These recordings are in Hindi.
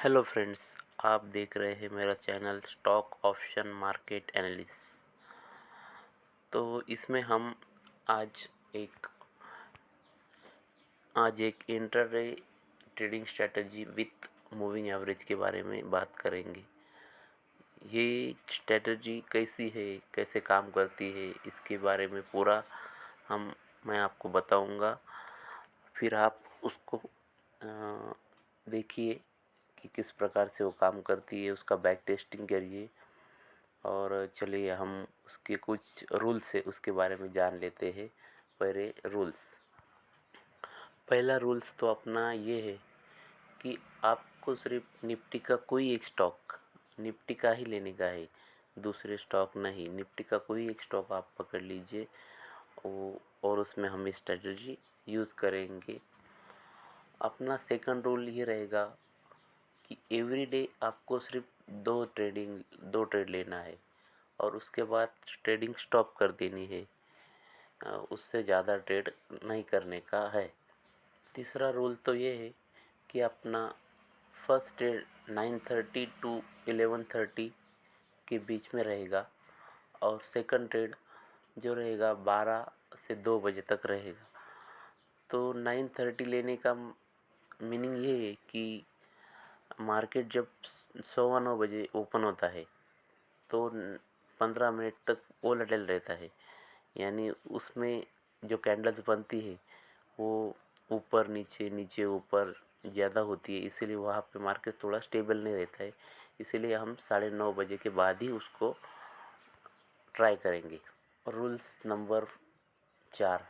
हेलो फ्रेंड्स, आप देख रहे हैं मेरा channel stock option market analysis. तो इसमें हम आज एक intraday trading strategy with moving average के बारे में बात करेंगे। ये स्ट्रेटजी कैसी है, कैसे काम करती है, इसके बारे में पूरा मैं आपको बताऊंगा। फिर आप उसको देखिए कि किस प्रकार से वो काम करती है, उसका बैक टेस्टिंग करिए। और चलिए हम उसके कुछ रूल्स है उसके बारे में जान लेते हैं। पहले रूल्स, पहला रूल्स तो अपना ये है कि आपको सिर्फ निफ्टी का कोई एक स्टॉक, निफ्टी का ही लेने का है, दूसरे स्टॉक नहीं। निफ्टी का कोई एक स्टॉक आप पकड़ लीजिए और उसमें हम स्ट्रेटजी यूज़ करेंगे। अपना सेकंड रूल ये रहेगा कि एवरी डे आपको सिर्फ दो ट्रेड लेना है और उसके बाद ट्रेडिंग स्टॉप कर देनी है। उससे ज़्यादा ट्रेड नहीं करने का है। तीसरा रूल तो ये है कि अपना फर्स्ट ट्रेड 9:30 टू 11:30 के बीच में रहेगा और सेकंड ट्रेड जो रहेगा 12 से 2 बजे तक रहेगा। तो 9:30 लेने का मीनिंग ये है कि मार्केट जब 9:15 बजे ओपन होता है तो 15 मिनट तक वोलेटाइल रहता है, यानी उसमें जो कैंडल्स बनती है वो ऊपर नीचे नीचे ऊपर ज़्यादा होती है, इसीलिए वहाँ पे मार्केट थोड़ा स्टेबल नहीं रहता है। इसीलिए हम 9:30 बजे के बाद ही उसको ट्राई करेंगे। रूल्स नंबर 4,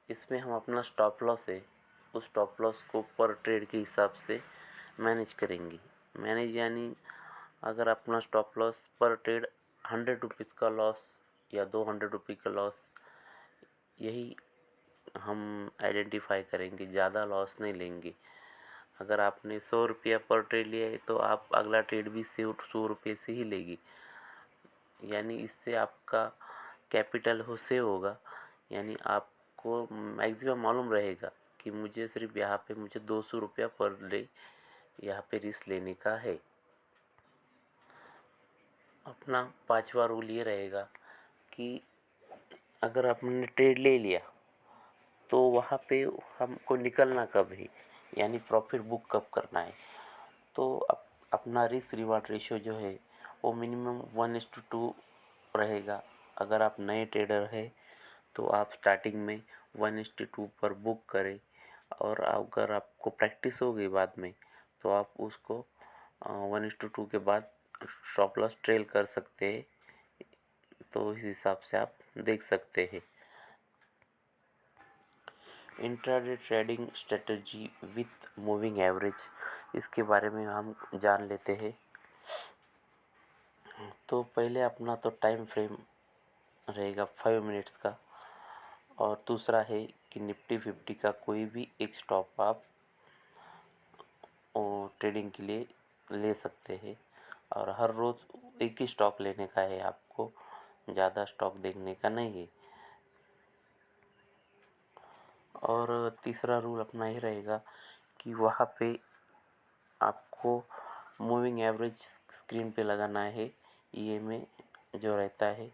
इसमें हम अपना स्टॉप लॉस है उस स्टॉप लॉस को पर ट्रेड के हिसाब से मैनेज करेंगे। मैनेज यानी अगर अपना स्टॉप लॉस पर ट्रेड 100 रुपीज़ का लॉस या 200 रुपये का लॉस, यही हम आइडेंटिफाई करेंगे, ज़्यादा लॉस नहीं लेंगे। अगर आपने 100 रुपया पर ट्रेड लिया है तो आप अगला ट्रेड भी 100 रुपये से ही लेगी, यानी इससे आपका कैपिटल हो सेव होगा। यानी आपको मैक्सिमम मालूम रहेगा कि मुझे सिर्फ यहाँ पे मुझे 200 रुपया पर डे यहाँ पे रिस्क लेने का है। अपना पांचवा रूल ये रहेगा कि अगर आपने ट्रेड ले लिया तो वहाँ पे हमको निकलना कब है, यानी प्रॉफिट बुक कब करना है। तो अपना रिस्क रिवार्ड रेशियो जो है वो मिनिमम 1:2 रहेगा। अगर आप नए ट्रेडर है तो आप स्टार्टिंग में 1:2 पर बुक करें, और अगर आपको प्रैक्टिस हो गई बाद में तो आप उसको 1:2 के बाद स्टॉप लॉस ट्रेल कर सकते हैं। तो इस हिसाब से आप देख सकते हैं। Intraday trading strategy with moving average, इसके बारे में हम जान लेते हैं। तो पहले अपना तो टाइम फ्रेम रहेगा 5 मिनट्स का, और दूसरा है कि निफ्टी 50 का कोई भी एक स्टॉप आप ट्रेडिंग के लिए ले सकते हैं, और हर रोज़ एक ही स्टॉक लेने का है, आपको ज़्यादा स्टॉक देखने का नहीं है। और तीसरा रूल अपना ही रहेगा कि वहाँ पे आपको मूविंग एवरेज स्क्रीन पे लगाना है, ईएमए जो रहता है।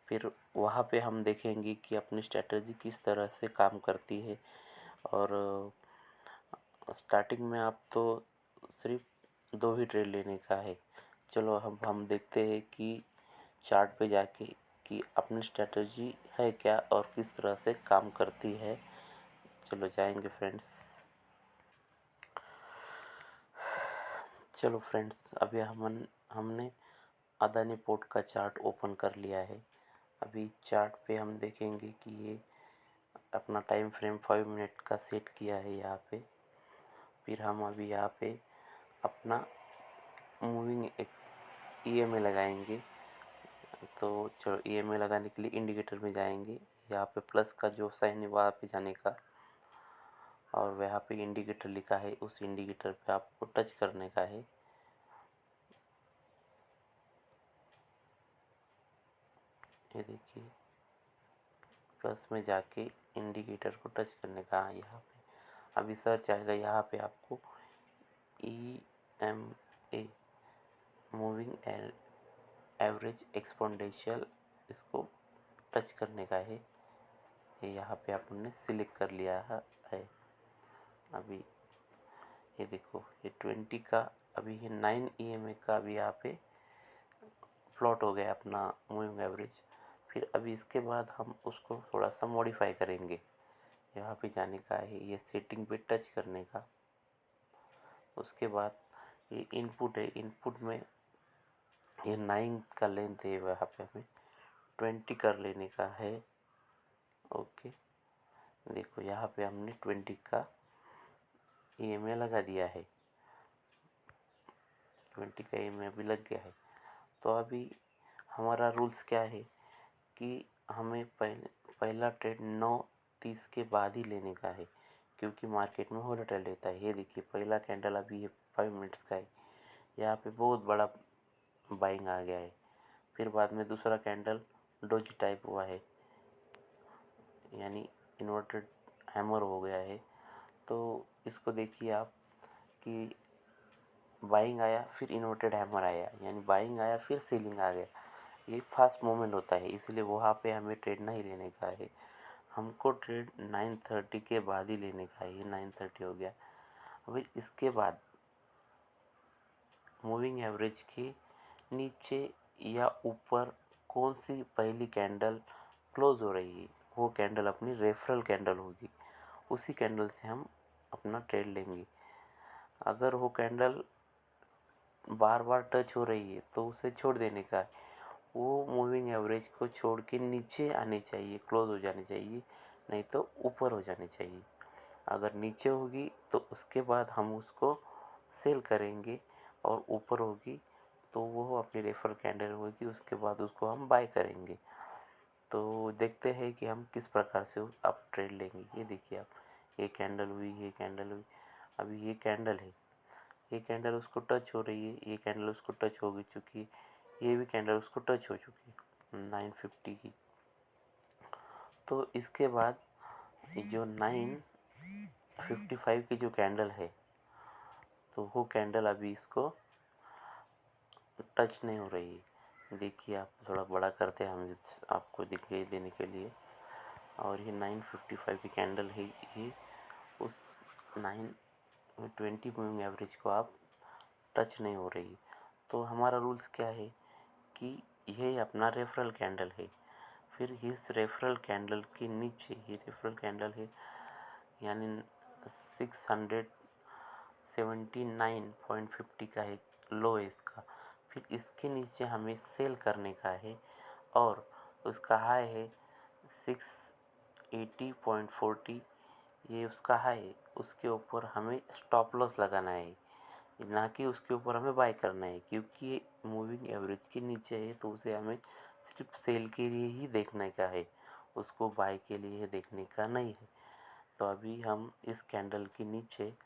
फिर वहाँ पे हम देखेंगे कि अपनी स्ट्रेटजी किस तरह से काम करती है। और स्टार्टिंग में आप तो सिर्फ 2 ही ट्रेड लेने का है। चलो हम देखते हैं कि चार्ट पे जाके कि अपनी स्ट्रेटजी है क्या और किस तरह से काम करती है। चलो जाएंगे फ्रेंड्स। चलो फ्रेंड्स, अभी हमने अदानी पोर्ट का चार्ट ओपन कर लिया है। अभी चार्ट पे हम देखेंगे कि ये अपना टाइम फ्रेम 5 मिनट का सेट किया है यहाँ पे। फिर हम अभी यहाँ पे अपना मूविंग ईएमए लगाएंगे। तो चलो ईएमए लगाने के लिए इंडिकेटर में जाएंगे, यहाँ पे प्लस का जो साइन है वहाँ पे जाने का, और वहाँ पे इंडिकेटर लिखा है उस इंडिकेटर पे आपको टच करने का है। ये देखिए, प्लस में जाके इंडिकेटर को टच करने का है यहाँ पे। अभी सर्च आएगा, यहाँ पे आपको MA मूविंग एवरेज एक्सपोनेंशियल, इसको टच करने का है। ये यहाँ पे आपने सिलेक्ट कर लिया है। अभी ये देखो, ये 20 का, अभी ये 9 EMA का अभी यहाँ पे प्लॉट हो गया अपना मूविंग एवरेज। फिर अभी इसके बाद हम उसको थोड़ा सा मॉडिफाई करेंगे। यहाँ पे जाने का है, ये सेटिंग पे टच करने का। उसके बाद ये इनपुट है, इनपुट में ये 9 का लेंथ है, वहाँ पे हमें 20 कर लेने का है। ओके, देखो यहाँ पे हमने 20 का EMA लगा दिया है, 20 का EMA अभी लग गया है। तो अभी हमारा रूल्स क्या है कि हमें पहला ट्रेड 9:30 के बाद ही लेने का है, क्योंकि मार्केट में वोलेटाइल रहता है। ये देखिए, पहला कैंडल अभी ये 5 मिनट्स का है, यहाँ पे बहुत बड़ा बाइंग आ गया है। फिर बाद में दूसरा कैंडल डोजी टाइप हुआ है, यानी इन्वर्टेड हैमर हो गया है। तो इसको देखिए आप कि बाइंग आया, फिर इन्वर्टेड हैमर आया, यानी बाइंग आया फिर सेलिंग आ गया। ये फास्ट मूवमेंट होता है, इसलिए वहाँ पे हमें ट्रेड नहीं लेने का है। हमको ट्रेड 9:30 के बाद ही लेने का है। ये 9:30 हो गया। अभी इसके बाद मूविंग एवरेज के नीचे या ऊपर कौन सी पहली कैंडल क्लोज हो रही है, वो कैंडल अपनी रेफरल कैंडल होगी। उसी कैंडल से हम अपना ट्रेड लेंगे। अगर वो कैंडल बार बार टच हो रही है तो उसे छोड़ देने का है। वो मूविंग एवरेज को छोड़ के नीचे आने चाहिए, क्लोज हो जानी चाहिए, नहीं तो ऊपर हो जानी चाहिए। अगर नीचे होगी तो उसके बाद हम उसको सेल करेंगे, और ऊपर होगी तो वो अपनी रेफर कैंडल होगी, उसके बाद उसको हम बाय करेंगे। तो देखते हैं कि हम किस प्रकार से आप ट्रेड लेंगे। ये देखिए आप, ये कैंडल हुई, ये कैंडल हुई, अभी ये कैंडल है, ये कैंडल उसको टच हो रही है, ये कैंडल उसको टच हो गई चुकी, ये भी कैंडल उसको टच हो चुकी 950 की। तो इसके बाद जो 955 की जो कैंडल है, तो वो कैंडल अभी इसको टच नहीं हो रही है। देखिए आप, थोड़ा बड़ा करते हैं हम आपको दिखाई देने के लिए। और ये 955 की कैंडल है, ये उस 920 मूविंग एवरेज को आप टच नहीं हो रही। तो हमारा रूल्स क्या है कि ये अपना रेफरल कैंडल है। फिर इस रेफरल कैंडल के नीचे, ये रेफरल कैंडल है यानी 679.50 का एक लो है इसका। फिर इसके नीचे हमें सेल करने का है, और उसका हाई है 680.40, ये उसका हाई है। उसके ऊपर हमें स्टॉप लॉस लगाना है, ना कि उसके ऊपर हमें बाय करना है, क्योंकि ये मूविंग एवरेज के नीचे है। तो उसे हमें सिर्फ सेल के लिए ही देखने का है, उसको बाय के लिए देखने का नहीं है। तो अभी हम इस कैंडल के नीचे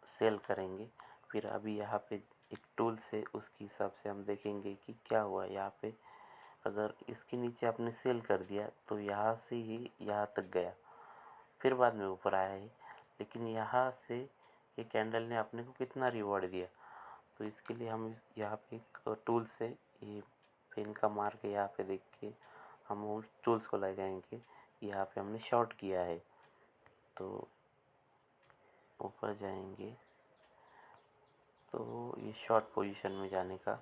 सेल करेंगे। फिर अभी यहाँ पे एक टूल से उसके हिसाब से हम देखेंगे कि क्या हुआ यहाँ पे। अगर इसके नीचे आपने सेल कर दिया तो यहाँ से ही यहाँ तक गया, फिर बाद में ऊपर आया है, लेकिन यहाँ से ये कैंडल ने अपने को कितना रिवॉर्ड दिया। तो इसके लिए हम यहाँ पे एक टूल से ये पेन का मार के यहाँ पे देख के हम उन टूल्स को लगाएंगे। यहाँ पे हमने शॉर्ट किया है, तो ऊपर जाएंगे तो ये शॉर्ट पोजीशन में जाने का।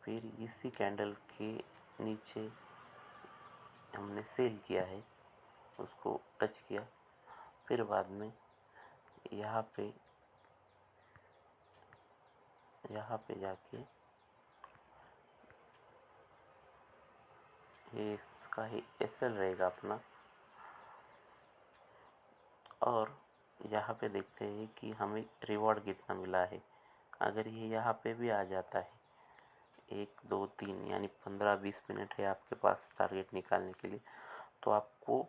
फिर इसी कैंडल के नीचे हमने सेल किया है, उसको टच किया। फिर बाद में यहाँ पे जाके ये इसका ही एसएल रहेगा अपना। और यहाँ पे देखते हैं कि हमें रिवॉर्ड कितना मिला है। अगर ये यहाँ पे भी आ जाता है, 1 2 3 यानी 15-20 मिनट है आपके पास टारगेट निकालने के लिए, तो आपको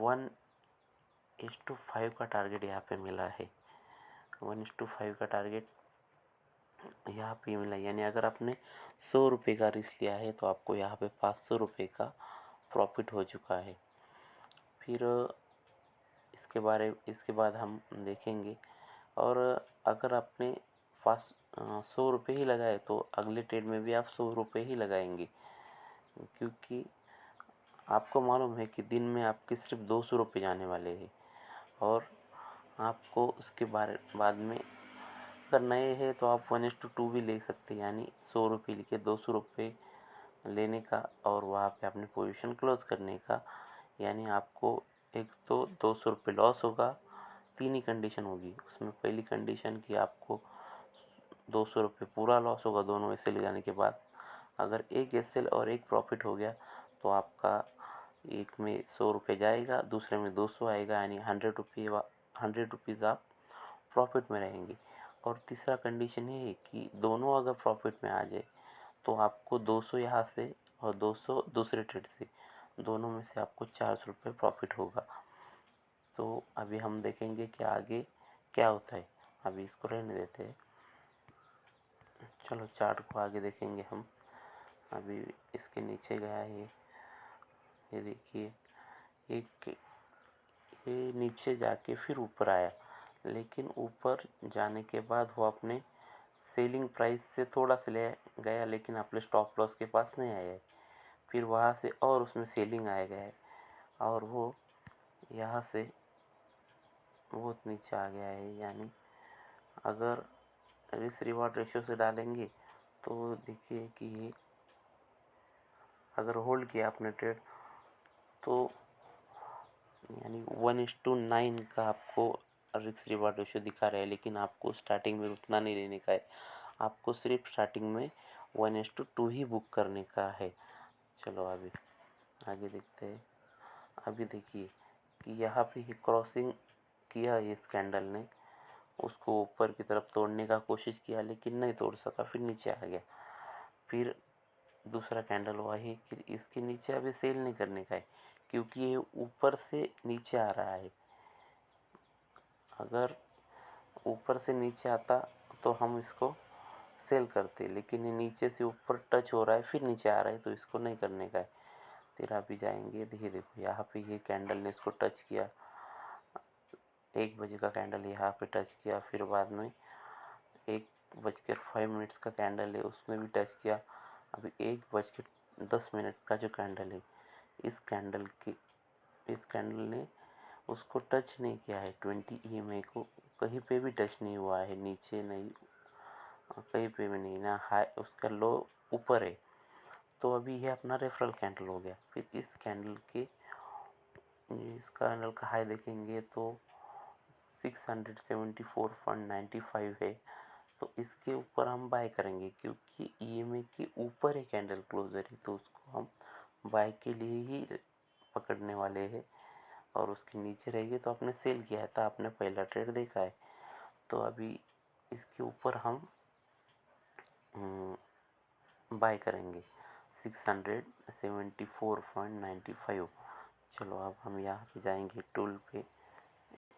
1:5 का टारगेट यहाँ पे मिला है। 1:5 का टारगेट यहाँ पे मिला, यानी अगर आपने 100 रुपये का रिस्क लिया है तो आपको यहाँ पे 500 रुपये का प्रॉफिट हो चुका है। फिर इसके बाद हम देखेंगे। और अगर आपने पास 100 रुपये ही लगाए तो अगले ट्रेड में भी आप 100 रुपये ही लगाएंगे, क्योंकि आपको मालूम है कि दिन में आपके सिर्फ 200 रुपये जाने वाले हैं। और आपको उसके बाद में अगर नए हैं तो आप 1:2 भी ले सकते हैं, यानी 100 रुपये लिखे 200 रुपये लेने का और वहाँ पे अपनी पोजीशन क्लोज करने का। यानी आपको एक तो 200 रुपये लॉस होगा, 3 ही कंडीशन होगी उसमें। पहली कंडीशन कि आपको 200 रुपये पूरा लॉस होगा दोनों एसएल जाने के बाद। अगर एक एसएल और एक प्रॉफिट हो गया तो आपका एक में 100 रुपये जाएगा, दूसरे में 200 आएगा, यानी 100 रुपीज़ आप प्रॉफिट में रहेंगे। और तीसरा कंडीशन ये है कि दोनों अगर प्रॉफिट में आ जाए तो आपको 200 यहाँ से और 200 दूसरे ट्रेड से, दोनों में से आपको 400 रुपये प्रॉफिट होगा। तो अभी हम देखेंगे कि आगे क्या होता है। अभी इसको रहने देते हैं, चलो चार्ट को आगे देखेंगे हम। अभी इसके नीचे गया है ये देखिए, एक ये नीचे जाके फिर ऊपर आया, लेकिन ऊपर जाने के बाद वो अपने सेलिंग प्राइस से थोड़ा सा ले गया, लेकिन अपने स्टॉप लॉस के पास नहीं आया है। फिर वहाँ से और उसमें सेलिंग आ गया है और वो यहाँ से बहुत नीचे आ गया है। यानी अगर रिस्क रिवार्ड रेशियो से डालेंगे तो देखिए कि ये अगर होल्ड किया आपने ट्रेड तो यानी 1:9 का आपको रिस्क रिवार्ड रेशियो दिखा रहा है, लेकिन आपको स्टार्टिंग में उतना नहीं लेने का है। आपको सिर्फ स्टार्टिंग में 1:2 ही बुक करने का है। चलो अभी आगे देखते हैं। अभी देखिए कि यहाँ पे ही क्रॉसिंग किया इस कैंडल ने, उसको ऊपर की तरफ तोड़ने का कोशिश किया लेकिन नहीं तोड़ सका, फिर नीचे आ गया। फिर दूसरा कैंडल हुआ है कि इसके नीचे अभी सेल नहीं करने का है, क्योंकि ये ऊपर से नीचे आ रहा है। अगर ऊपर से नीचे आता तो हम इसको सेल करते, लेकिन ये नीचे से ऊपर टच हो रहा है फिर नीचे आ रहा है, तो इसको नहीं करने का है। तेरा भी जाएंगे, देखिए देखो यहाँ पे ये कैंडल ने इसको टच किया, 1 बजे का कैंडल यहाँ पे टच किया, फिर बाद में 1:05 का कैंडल है उसने भी टच किया। अभी 1:10 का जो कैंडल है, इस कैंडल ने उसको टच नहीं किया है। 20 EMA को कहीं पे भी टच नहीं हुआ है, नीचे नहीं, कहीं पे भी नहीं ना, हाई उसका लो ऊपर है। तो अभी ये अपना रेफरल कैंडल हो गया। फिर इस कैंडल का हाई देखेंगे तो 674.95 है। तो इसके ऊपर हम बाय करेंगे, क्योंकि EMA के ऊपर है कैंडल क्लोजर है, तो उसको हम बाय के लिए ही पकड़ने वाले हैं। और उसके नीचे रहेगी तो आपने सेल किया है, तो आपने पहला ट्रेड देखा है। तो अभी इसके ऊपर हम बाय करेंगे 674.95। चलो अब हम यहाँ पे जाएंगे टूल पे।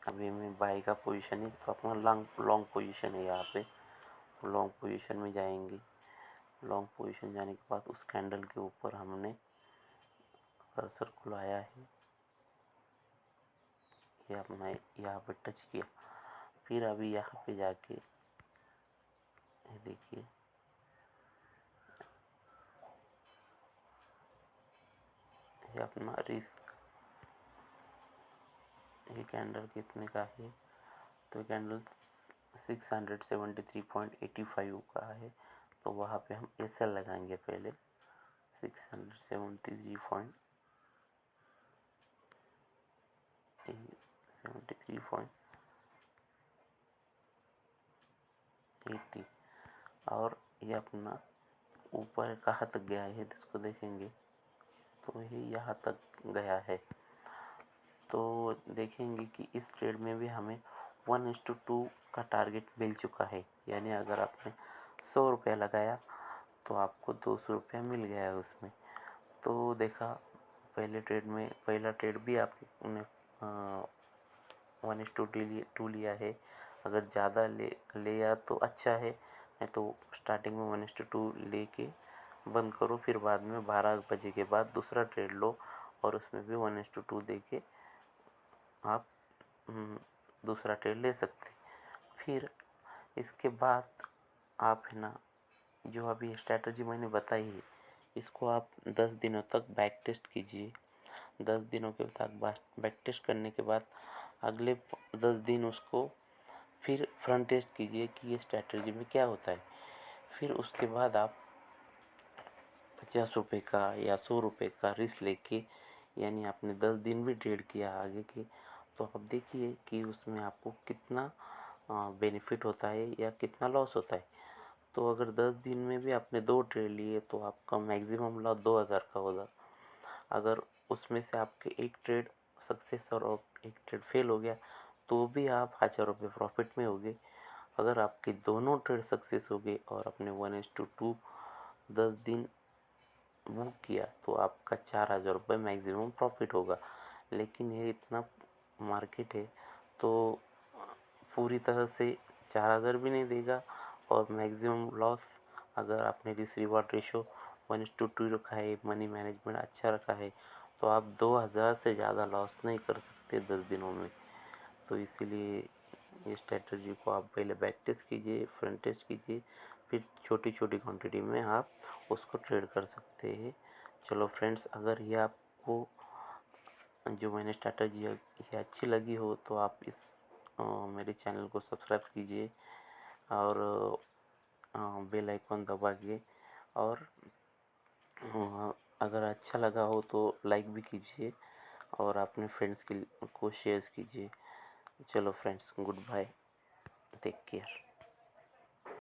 अभी मैं बाय का पोजीशन है तो अपना लॉन्ग पोजीशन है यहाँ पे, तो लॉन्ग पोजीशन में जाएंगे। लॉन्ग पोजीशन जाने के बाद उस कैंडल के ऊपर हमने कर्सर खुलाया है, ये अपना यहाँ पे टच किया। फिर अभी यहाँ पे जाके ये देखिए, ये अपना रिस्क, ये कैंडल कितने का है, तो कैंडल 673.85 का है। तो वहाँ पे हम एसएल लगाएंगे पहले 673.80। और ये अपना ऊपर कहाँ तक गया है इसको देखेंगे तो ये यहाँ तक गया है। तो देखेंगे कि इस ट्रेड में भी हमें 1:2 का टारगेट मिल चुका है। यानी अगर आपने 100 रुपया लगाया तो आपको 200 रुपया मिल गया है उसमें। तो देखा पहले ट्रेड में, पहला ट्रेड भी आपने 1:2 लिया है। अगर ज़्यादा लिया तो अच्छा है, नहीं तो स्टार्टिंग में 1:2 लेके बंद करो, फिर बाद में 12 बजे के बाद दूसरा ट्रेड लो और उसमें भी 1:2 दे के आप दूसरा ट्रेड ले सकते। फिर इसके बाद आप है ना, जो अभी स्ट्रैटेजी मैंने बताई है, इसको आप 10 दिनों तक बैक टेस्ट कीजिए। 10 दिनों के बाद बैक टेस्ट करने के बाद अगले 10 दिन उसको फिर फ्रंट टेस्ट कीजिए कि ये स्ट्रैटेजी में क्या होता है। फिर उसके बाद आप 50 रुपये का या 100 रुपये का रिस्क लेके, यानी आपने 10 दिन भी ट्रेड किया आगे के, तो आप देखिए कि उसमें आपको कितना बेनिफिट होता है या कितना लॉस होता है। तो अगर 10 दिन में भी आपने 2 ट्रेड लिए तो आपका मैक्सिमम लॉस 2000 का होगा। अगर उसमें से आपके एक ट्रेड सक्सेस और एक ट्रेड फेल हो गया तो भी आप 1000 रुपये प्रॉफिट में होगे। अगर आपके दोनों ट्रेड सक्सेस हो गए और अपने 1:2 10 दिन बुक किया तो आपका 4000 रुपये मैक्सिमम प्रॉफिट होगा। लेकिन ये इतना मार्केट है तो पूरी तरह से 4000 भी नहीं देगा, और मैक्सिमम लॉस, अगर आपने रिस्क रिवार्ड रेशो 1:2 रखा है, मनी मैनेजमेंट अच्छा रखा है, तो आप 2000 से ज़्यादा लॉस नहीं कर सकते 10 दिनों में। तो इसीलिए ये स्ट्रेटजी को आप पहले बैक टेस्ट कीजिए, फ्रंट टेस्ट कीजिए, फिर छोटी छोटी क्वांटिटी में आप उसको ट्रेड कर सकते हैं। चलो फ्रेंड्स, अगर ये आपको जो मैंने स्ट्रैटेजी ये अच्छी लगी हो तो आप इस मेरे चैनल को सब्सक्राइब कीजिए और बेल आइकन दबाइए, और अगर अच्छा लगा हो तो लाइक भी कीजिए और अपने फ्रेंड्स को शेयर कीजिए। चलो friends, good bye, take care.